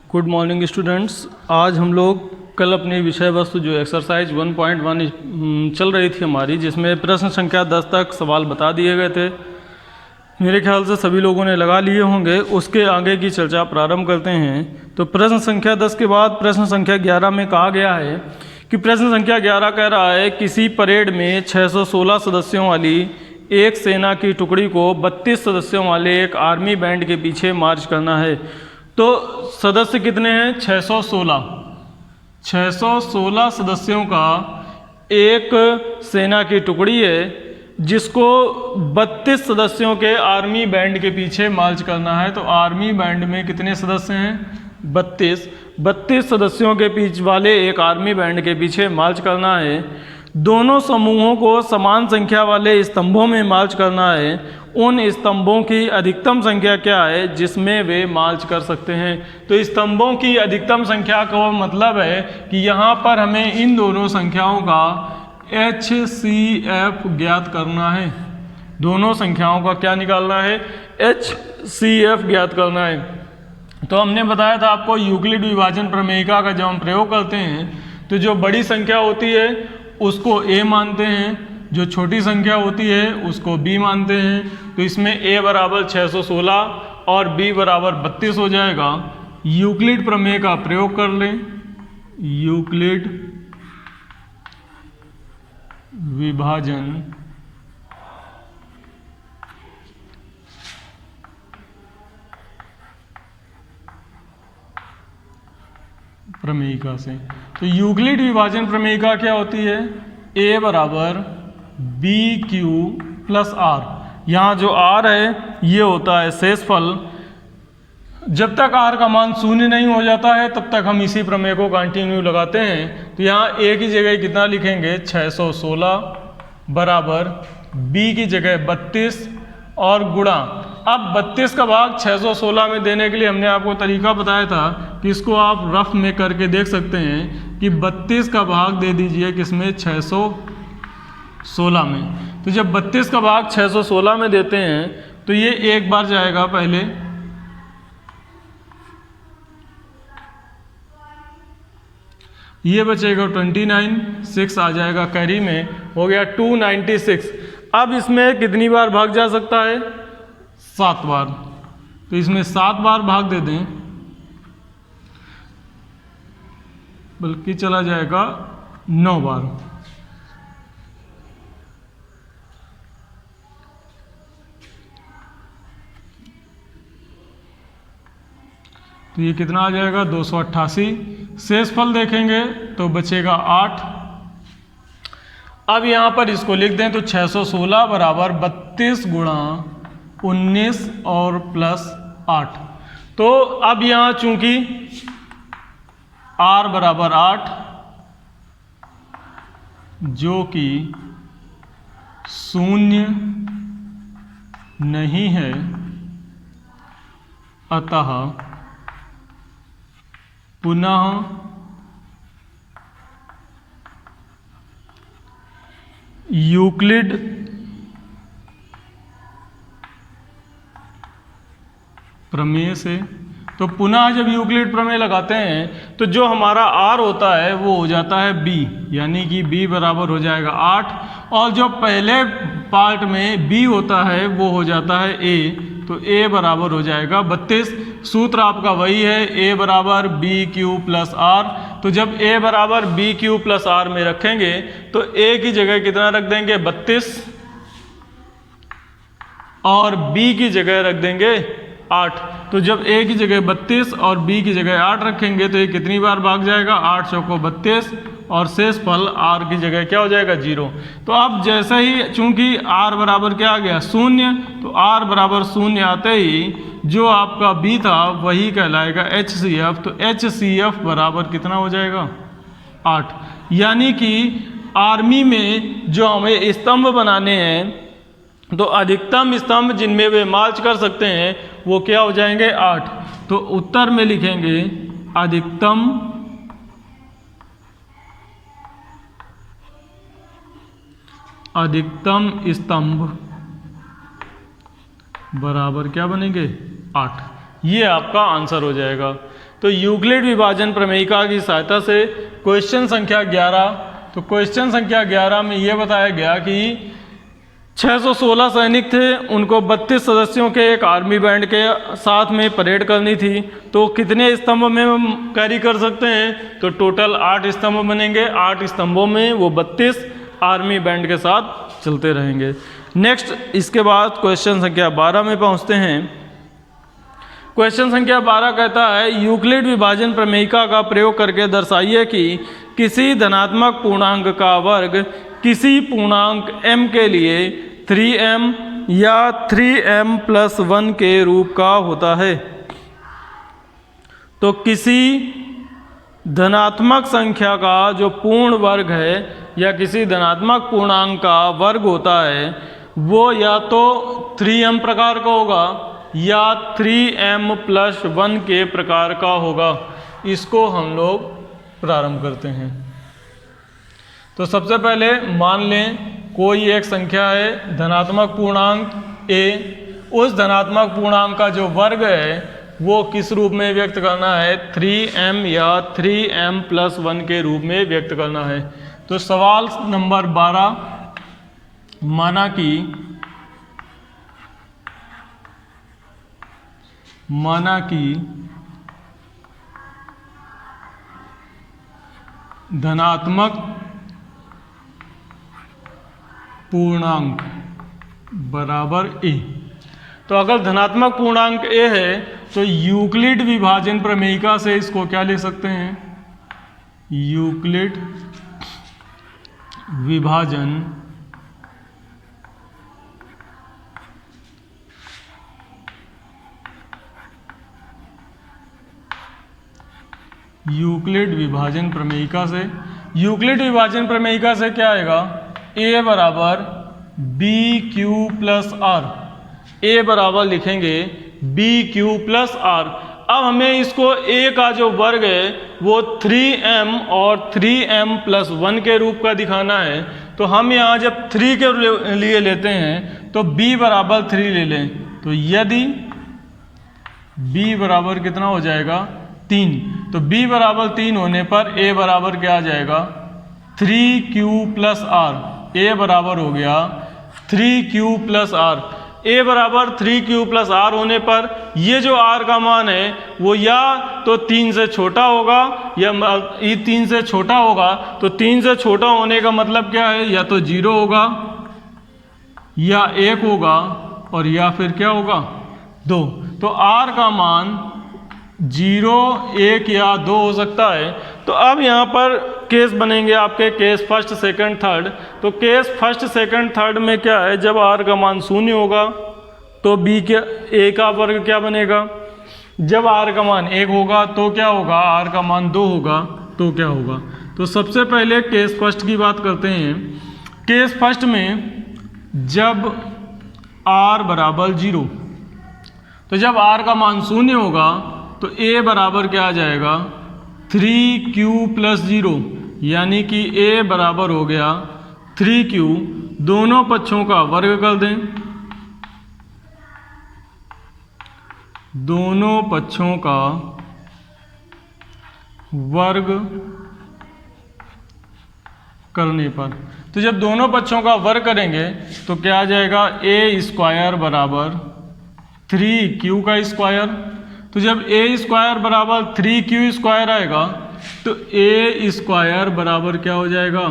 Good morning students. आज हम लोग कल अपनी विषय वस्तु जो एक्सरसाइज 1.1 चल रही थी हमारी, जिसमें प्रश्न संख्या 10 तक सवाल बता दिए गए थे। मेरे ख्याल से सभी लोगों ने लगा लिए होंगे। उसके आगे की चर्चा प्रारंभ करते हैं। तो प्रश्न संख्या 10 के बाद प्रश्न संख्या 11 में कहा गया है कि प्रश्न संख्या 11 कह रहा है किसी परेड में 616 सदस्यों वाली एक सेना की टुकड़ी को 32 सदस्यों वाले एक आर्मी बैंड के पीछे मार्च करना है। तो सदस्य कितने हैं? 616 सदस्यों का एक सेना की टुकड़ी है जिसको 32 सदस्यों के आर्मी बैंड के पीछे मार्च करना है। तो आर्मी बैंड में कितने सदस्य हैं? 32 सदस्यों के बीच वाले एक आर्मी बैंड के पीछे मार्च करना है। दोनों समूहों को समान संख्या वाले स्तंभों में मार्च करना है। उन स्तंभों की अधिकतम संख्या क्या है जिसमें वे मार्च कर सकते हैं? तो स्तंभों की अधिकतम संख्या का मतलब है कि यहाँ पर हमें इन दोनों संख्याओं का HCF ज्ञात करना है। दोनों संख्याओं का क्या निकालना है? HCF ज्ञात करना है। तो हमने बताया था आपको यूक्लिड विभाजन प्रमेयिका का जब हम प्रयोग करते हैं तो जो बड़ी संख्या होती है उसको A मानते हैं, जो छोटी संख्या होती है उसको B मानते हैं। तो इसमें A बराबर 616 और B बराबर 32 हो जाएगा। यूक्लिड प्रमेय का प्रयोग कर लें। यूक्लिड विभाजन प्रमेयिका से। तो यूक्लिड विभाजन प्रमेयिका क्या होती है? A बराबर BQ प्लस R। यहाँ जो R है ये होता है शेषफल। जब तक R का मान शून्य नहीं हो जाता है तब तक हम इसी प्रमेय को कंटिन्यू लगाते हैं। तो यहाँ A की जगह कितना लिखेंगे? 616 बराबर B की जगह 32 और गुणा। अब 32 का भाग 616 में देने के लिए हमने आपको तरीका बताया था कि इसको आप रफ में करके देख सकते हैं कि 32 का भाग दे दीजिए किसमें? 616 में। तो जब 32 का भाग 616 में देते हैं तो ये एक बार जाएगा पहले, ये बचेगा 29, 6 आ जाएगा कैरी में, हो गया 296। अब इसमें कितनी बार भाग जा सकता है? 7 बार। तो इसमें 7 बार भाग दे दें, बल्कि चला जाएगा 9 बार। तो ये कितना आ जाएगा? 288। शेषफल देखेंगे तो बचेगा 8। अब यहाँ पर इसको लिख दें तो 616 बराबर 32 गुणा 19 और प्लस 8। तो अब यहाँ चूंकि R बराबर 8 जो कि शून्य नहीं है, अतः पुनः यूक्लिड प्रमेय से। तो पुनः जब यूक्लिड प्रमेय लगाते हैं तो जो हमारा R होता है वो हो जाता है B, यानी कि B बराबर हो जाएगा 8, और जो पहले पार्ट में B होता है वो हो जाता है A। तो A बराबर हो जाएगा 32। सूत्र आपका वही है, A बराबर BQ प्लस R। तो जब A बराबर BQ प्लस R में रखेंगे तो A की जगह कितना रख देंगे? 32, और B की जगह रख देंगे 8। तो जब A की जगह 32 और B की जगह 8 रखेंगे तो ये कितनी बार भाग जाएगा? 8 चौको 32, और शेषफल R की जगह क्या हो जाएगा? 0। तो अब जैसे ही चूंकि R बराबर क्या आ गया? 0, तो R बराबर 0 आते ही जो आपका B था वही कहलाएगा HCF। तो HCF बराबर कितना हो जाएगा? 8। यानी कि आर्मी में जो हमें स्तंभ बनाने हैं तो अधिकतम स्तंभ जिनमें वे मार्च कर सकते हैं वो क्या हो जाएंगे? 8। तो उत्तर में लिखेंगे अधिकतम स्तंभ बराबर क्या बनेंगे? 8। ये आपका आंसर हो जाएगा। तो यूक्लिड विभाजन प्रमेयिका की सहायता से क्वेश्चन संख्या 11, तो क्वेश्चन संख्या 11 में ये बताया गया कि 616 सैनिक थे, उनको 32 सदस्यों के एक आर्मी बैंड के साथ में परेड करनी थी, तो कितने स्तंभ में हम कैरी कर सकते हैं? तो टोटल 8 स्तंभ बनेंगे, 8 स्तंभों में वो 32 आर्मी बैंड के साथ चलते रहेंगे। नेक्स्ट इसके बाद क्वेश्चन संख्या 12 में पहुंचते हैं। क्वेश्चन संख्या 12 कहता है यूक्लिड विभाजन प्रमेयिका का प्रयोग करके दर्शाइए कि किसी धनात्मक पूर्णांक का वर्ग किसी पूर्णांक m के लिए 3m या 3m + 1 के रूप का होता है। तो किसी धनात्मक संख्या का जो पूर्ण वर्ग है या किसी धनात्मक पूर्णांक का वर्ग होता है वो या तो 3m प्रकार का होगा या 3m + 1 के प्रकार का होगा। इसको हम लोग प्रारंभ करते हैं। तो सबसे पहले मान लें कोई एक संख्या है धनात्मक पूर्णांक a, उस धनात्मक पूर्णांक का जो वर्ग है वो किस रूप में व्यक्त करना है? 3m या 3m + 1 के रूप में व्यक्त करना है। तो सवाल नंबर 12, माना कि धनात्मक पूर्णांक बराबर a। तो अगर धनात्मक पूर्णांक a है तो यूक्लिड विभाजन प्रमेयिका से इसको क्या लिख सकते हैं? यूक्लिड विभाजन प्रमेयिका से क्या आएगा? a बराबर BQ + R, a बराबर लिखेंगे BQ + R। अब हमें इसको a का जो वर्ग है वो 3m और 3m + 1 के रूप का दिखाना है। तो हम यहाँ जब 3 के लिए लेते हैं तो b बराबर 3 ले लें, तो यदि b बराबर कितना हो जाएगा? 3, तो b बराबर 3 होने पर a बराबर क्या आ जाएगा? 3q + R। a बराबर हो गया 3q + R। a बराबर 3q + R होने पर ये जो r का मान है वो या तो 3 से छोटा होगा या 3 से छोटा होगा। तो 3 से छोटा होने का मतलब क्या है? या तो 0 होगा या 1 होगा और या फिर क्या होगा? 2। तो r का मान 0, 1 या 2 हो सकता है। तो अब यहाँ पर केस बनेंगे आपके केस फर्स्ट, सेकंड, थर्ड। तो केस फर्स्ट, सेकंड, थर्ड में क्या है? जब r का मान 0 होगा तो b के a का वर्ग क्या बनेगा? जब r का मान 1 होगा तो क्या होगा? r का मान 2 होगा तो क्या होगा? तो सबसे पहले केस फर्स्ट की बात करते हैं। केस फर्स्ट में जब r बराबर 0, तो जब r का मान 0 होगा तो a बराबर क्या आ जाएगा? 3q + 0, यानी कि a बराबर हो गया 3q। दोनों पक्षों का वर्ग कर दें, दोनों पक्षों का वर्ग करने पर, तो जब दोनों पक्षों का वर्ग करेंगे तो क्या आ जाएगा? a² बराबर 3q का स्क्वायर। तो जब a² बराबर 3q² आएगा तो a² बराबर क्या हो जाएगा?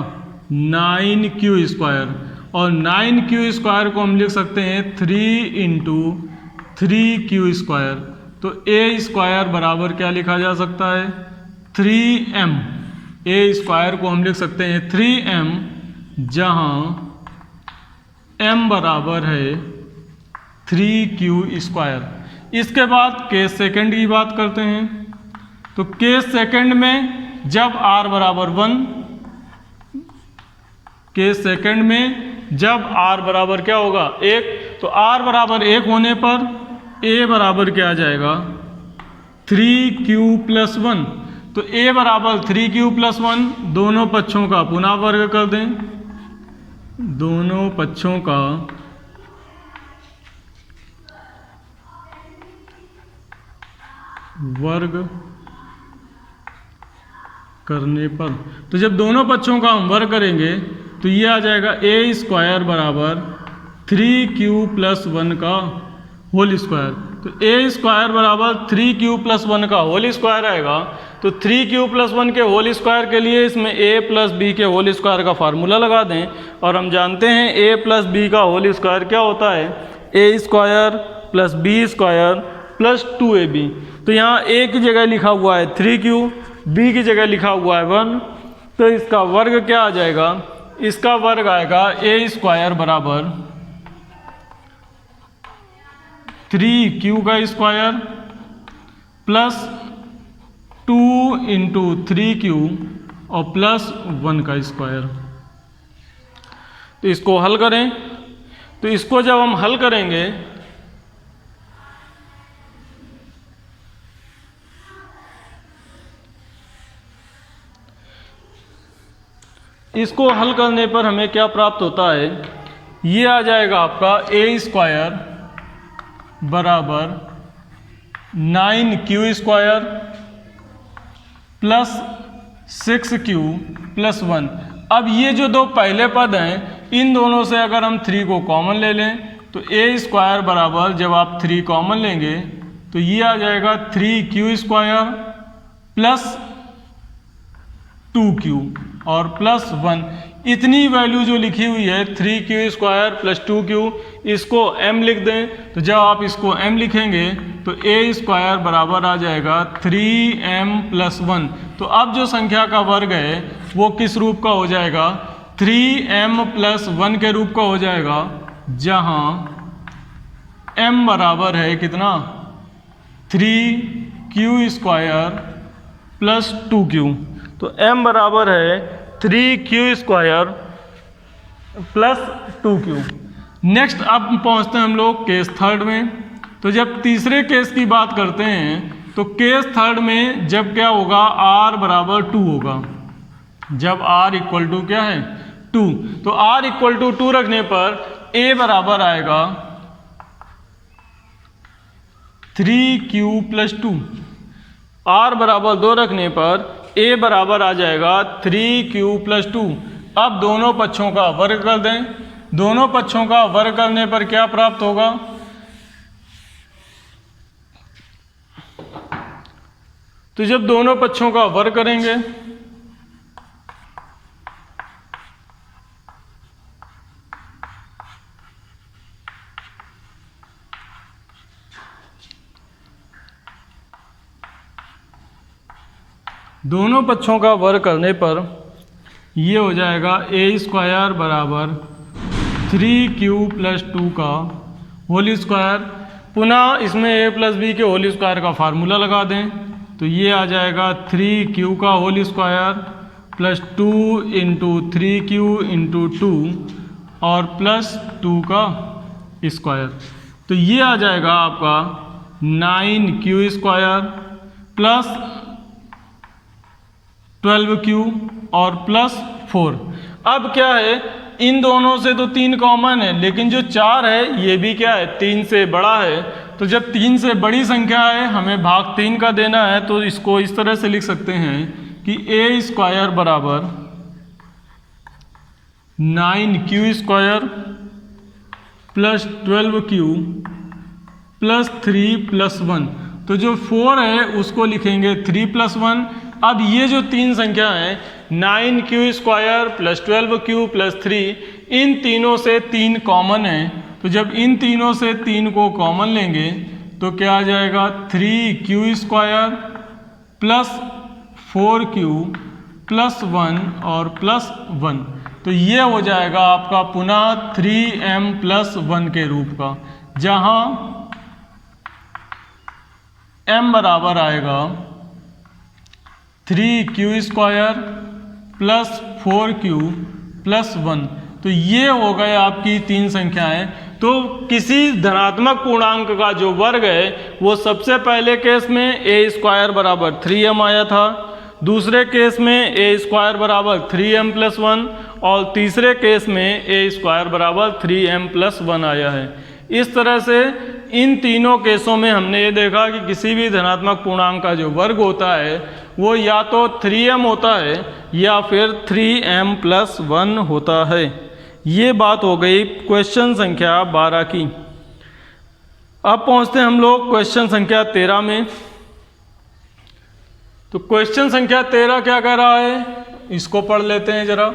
9q²। और 9q² को हम लिख सकते हैं 3 × 3q²। तो a² बराबर क्या लिखा जा सकता है? 3m। a² को हम लिख सकते हैं 3m, जहाँ m बराबर है 3q²। इसके बाद केस सेकंड की बात करते हैं। तो केस सेकंड में जब r बराबर 1, केस सेकंड में जब r बराबर क्या होगा? 1, तो r बराबर 1 होने पर a बराबर क्या आ जाएगा? 3q + 1। तो a बराबर 3q + 1, दोनों पक्षों का पुनः वर्ग कर दें, दोनों पक्षों का वर्ग करने पर, तो जब दोनों पक्षों का हम वर्ग करेंगे तो ये आ जाएगा ए स्क्वायर बराबर 3q + 1 का होल स्क्वायर। तो ए स्क्वायर बराबर 3q + 1 का होल स्क्वायर आएगा। तो 3q + 1 के होल स्क्वायर के लिए इसमें a + b के होल स्क्वायर का फार्मूला लगा दें, और हम जानते हैं a + b का होल स्क्वायर क्या होता है, a square + b square + 2ab। तो यहाँ a की जगह लिखा हुआ है 3q, b की जगह लिखा हुआ है 1, तो इसका वर्ग क्या आ जाएगा, इसका वर्ग आएगा a स्क्वायर बराबर 3q का स्क्वायर प्लस 2 × 3q और प्लस 1 का स्क्वायर। तो इसको हल करें, तो इसको जब हम हल करेंगे इसको हल करने पर हमें क्या प्राप्त होता है, ये आ जाएगा आपका a स्क्वायर बराबर 9q स्क्वायर प्लस 6q + 1। अब ये जो दो पहले पद हैं, इन दोनों से अगर हम 3 को कॉमन ले लें तो a स्क्वायर बराबर, जब आप 3 कॉमन लेंगे तो ये आ जाएगा 3q स्क्वायर प्लस 2q और प्लस 1। इतनी वैल्यू जो लिखी हुई है 3q स्क्वायर प्लस 2q, इसको m लिख दें। तो जब आप इसको m लिखेंगे तो a स्क्वायर बराबर आ जाएगा 3m + 1। तो अब जो संख्या का वर्ग है वो किस रूप का हो जाएगा, 3m + 1 के रूप का हो जाएगा, जहां m बराबर है कितना, 3q स्क्वायर प्लस 2q। तो m बराबर है 3q square plus 2q। Next अब पहुंचते हैं हम लोग केस थर्ड में। तो जब तीसरे केस की बात करते हैं तो केस थर्ड में जब क्या होगा, r बराबर 2 होगा, जब r = क्या है 2, तो r = 2 रखने पर a बराबर आएगा 3q + 2, r बराबर 2 रखने पर a बराबर आ जाएगा 3q + 2। अब दोनों पक्षों का वर्ग कर दें, दोनों पक्षों का वर्ग करने पर क्या प्राप्त होगा, तो जब दोनों पक्षों का वर्ग करेंगे दोनों पक्षों का वर्ग करने पर ये हो जाएगा a स्क्वायर बराबर 3q + 2 का होल स्क्वायर। पुनः इसमें a + b के होल स्क्वायर का फार्मूला लगा दें, तो ये आ जाएगा 3q का होल स्क्वायर प्लस 2 × 3q × 2 और प्लस 2 का स्क्वायर। तो ये आ जाएगा आपका 9q स्क्वायर प्लस 12q और प्लस 4। अब क्या है, इन दोनों से तो 3 कॉमन है, लेकिन जो 4 है ये भी क्या है, 3 से बड़ा है। तो जब 3 से बड़ी संख्या है, हमें भाग 3 का देना है, तो इसको इस तरह से लिख सकते हैं कि a स्क्वायर बराबर 9q square plus 12q plus 3 + 1। तो जो 4 है उसको लिखेंगे 3 + 1। अब ये जो 3 संख्या है 9q square plus 12q plus 3, इन तीनों से 3 कॉमन है। तो जब इन तीनों से 3 को कॉमन लेंगे तो क्या आ जाएगा, 3q square plus 4q plus 1 और प्लस 1। तो ये हो जाएगा आपका पुनः 3m + 1 के रूप का, जहाँ m बराबर आएगा 3q square plus 4q plus 1। तो ये हो गए आपकी 3 संख्याएं। तो किसी धनात्मक पूर्णांक का जो वर्ग है वो सबसे पहले केस में a स्क्वायर बराबर 3m आया था, दूसरे केस में a स्क्वायर बराबर 3m + 1 और तीसरे केस में a स्क्वायर बराबर 3m + 1 आया है। इस तरह से इन तीनों केसों में हमने ये देखा कि किसी भी धनात्मक पूर्णांक का जो वर्ग होता है वो या तो 3m होता है या फिर 3m+1 होता है। ये बात हो गई क्वेश्चन संख्या 12 की। अब पहुंचते हैं हम लोग क्वेश्चन संख्या 13 में। तो क्वेश्चन संख्या 13 क्या कह रहा है, इसको पढ़ लेते हैं जरा।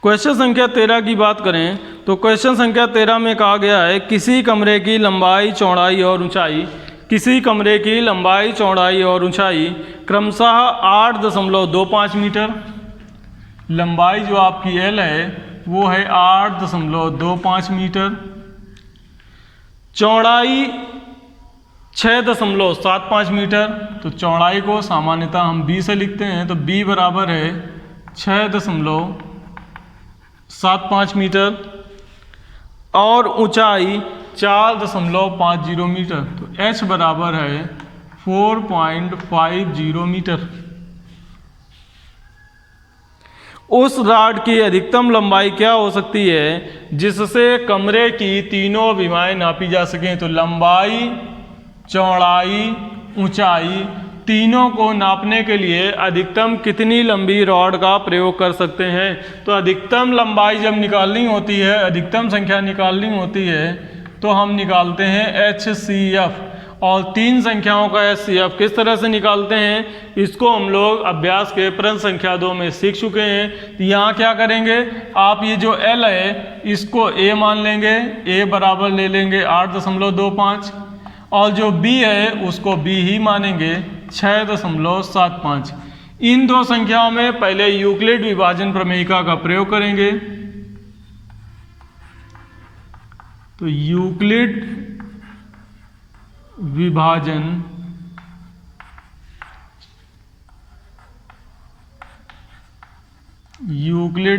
क्वेश्चन संख्या 13 की बात करें तो क्वेश्चन संख्या 13 में कहा गया है किसी कमरे की लंबाई, चौड़ाई और ऊंचाई, किसी कमरे की लंबाई, चौड़ाई और ऊंचाई क्रमशः 8.25 मीटर, लंबाई जो आपकी L है वो है 8.25 मीटर, चौड़ाई 6.75 मीटर। तो चौड़ाई को सामान्यतः हम b से लिखते हैं, तो b बराबर है 6.75 मीटर, और ऊंचाई 4.50 मीटर। तो h बराबर है 4.50 मीटर। उस रॉड की अधिकतम लंबाई क्या हो सकती है जिससे कमरे की तीनों विमाएं नापी जा सकें। तो लंबाई, चौड़ाई, ऊंचाई तीनों को नापने के लिए अधिकतम कितनी लंबी रॉड का प्रयोग कर सकते हैं। तो अधिकतम लंबाई जब निकालनी होती है, अधिकतम संख्या निकालनी होती है, तो हम निकालते हैं HCF, और 3 संख्याओं का HCF किस तरह से निकालते हैं इसको हम लोग अभ्यास के प्रश्न संख्या 2 में सीख चुके हैं। तो यहाँ क्या करेंगे, आप ये जो L है इसको A मान लेंगे, A बराबर ले लेंगे 8.25, और जो B है उसको B ही मानेंगे 6.75। इन 2 संख्याओं में पहले यूक्लिड विभाजन प्रमेयिका का प्रयोग करेंगे। तो यूक्लिड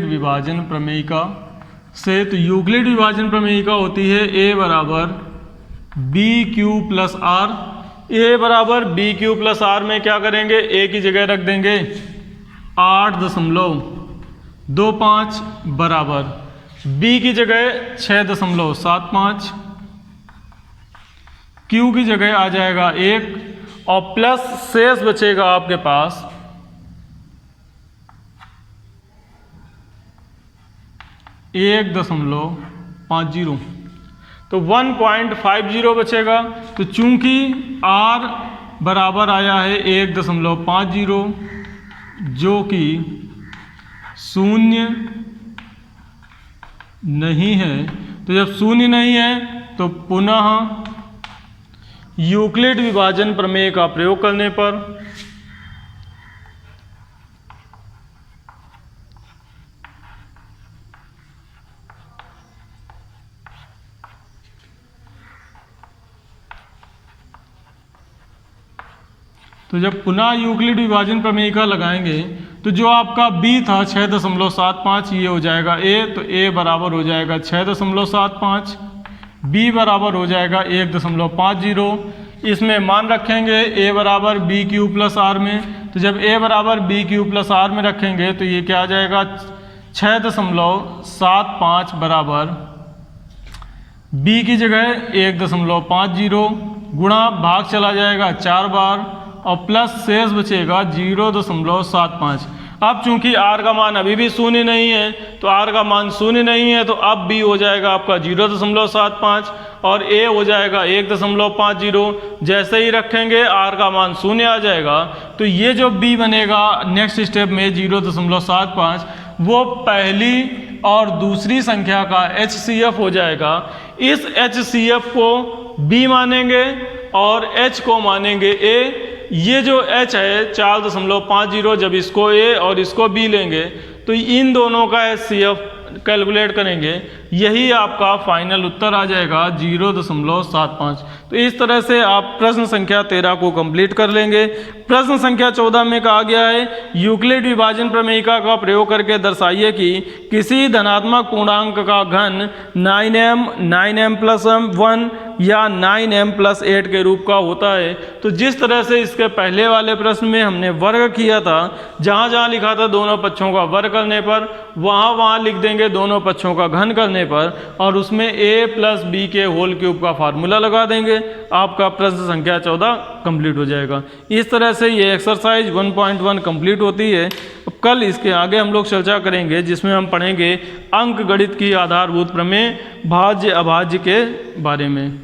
विभाजन प्रमेयिका से, तो यूक्लिड विभाजन प्रमेयिका होती है A बराबर BQ+R। A बराबर BQ+R में क्या करेंगे, A की जगह रख देंगे 8.25 बराबर B की जगह 6.75, Q की जगह आ जाएगा 1, और प्लस शेष बचेगा आपके पास 1.50, तो 1.50 बचेगा। तो चूंकि R बराबर आया है 1.50 जो कि 0 नहीं है, तो जब 0 नहीं है तो पुनः यूक्लिड विभाजन प्रमेय का प्रयोग करने पर तो जब पुनः यूक्लिड विभाजन प्रमेयिका लगाएंगे तो जो आपका B था 6.75 ये हो जाएगा A, तो A बराबर हो जाएगा 6.75, B बराबर हो जाएगा 1.50। इसमें मान रखेंगे A बराबर BQ+R में, तो जब A बराबर BQ+R में रखेंगे तो ये क्या आ जाएगा 6.75 बराबर B की जगह 1.50 गुणा भाग चला जाएगा 4 बार, और प्लस शेष बचेगा 0.75। अब चूंकि R का मान अभी भी 0 नहीं है, तो R का मान 0 नहीं है, तो अब B हो जाएगा आपका 0.75 और A हो जाएगा 1.50। जैसे ही रखेंगे R का मान 0 आ जाएगा, तो ये जो B बनेगा नेक्स्ट स्टेप में 0.75 वो पहली और दूसरी संख्या का HCF हो जाएगा। इस HCF को B मानेंगे और H को मानेंगे A। ये जो H है 4.50, जब इसको A और इसको B लेंगे तो इन दोनों का HCF कैलकुलेट करेंगे, यही आपका फाइनल उत्तर आ जाएगा 0.75। तो इस तरह से आप प्रश्न संख्या 13 को कंप्लीट कर लेंगे। प्रश्न संख्या 14 में कहा गया है यूक्लिड विभाजन प्रमेयिका का प्रयोग करके दर्शाइए कि किसी धनात्मक पूर्णांक का घन 9m 9m + 1 या 9m + 8 के रूप का होता है। तो जिस तरह से इसके पहले वाले प्रश्न में हमने वर्ग किया था, जहाँ जहाँ लिखा था दोनों पक्षों का वर्ग करने पर, वहाँ लिख देंगे दोनों पक्षों का घन करने पर, और उसमें a + b के होल क्यूब का फार्मूला लगा देंगे। आपका प्रश्न संख्या 14 कंप्लीट हो जाएगा। इस तरह से ये एक्सरसाइज 1.1 कंप्लीट होती है। अब कल इसके आगे हम लोग चर्चा करेंगे, जिसमें हम पढ़ेंगे अंक गणित की आधारभूत प्रमेय भाज्य अभाज्य के बारे में।